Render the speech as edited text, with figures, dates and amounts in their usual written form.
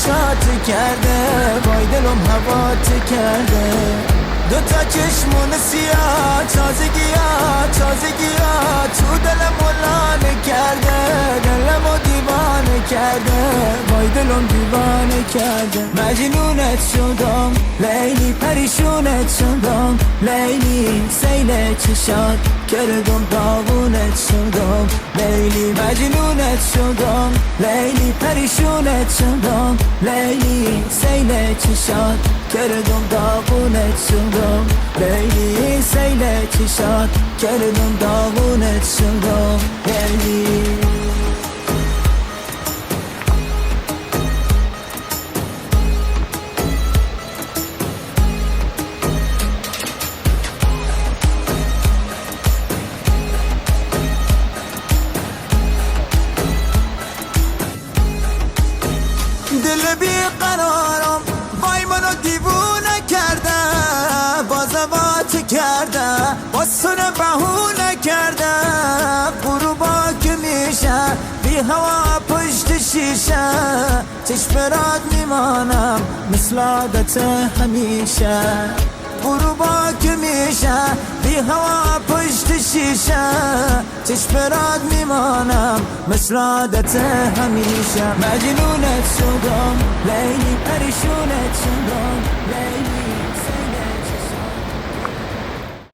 چشات کرده، وای دلم هوات کرده. دوتا چشمون سیاه، تازگیا تو دلم ولانه کرده، دلمو دیوانه کرده، وای دلم دیوانه کرده. مجنونت شدم لیلی، پریشونت شدم لیلی، سیل چشات کردم داغونت شدم لیلی. مجنونت شدم لیلی، پریشونت شدم لیلی، سیل چشات کردم داغونت شدم لیلی، سیل چشات کردم داغونت شدم لیلی. دل بیقرارم وای منو دیوونه کرده، بازوات کرده، باسونه بهونه کرده. غروبا که میشه بی هوا پشت شیشه، چشم راد میمانم مثل عادت همیشه. غروبا که میشه بی هوا پشت شیشه، چشم راد میمانم مثل عادت همیشه. مجنونت شدم لیلی، پریشونت شدم لیلی.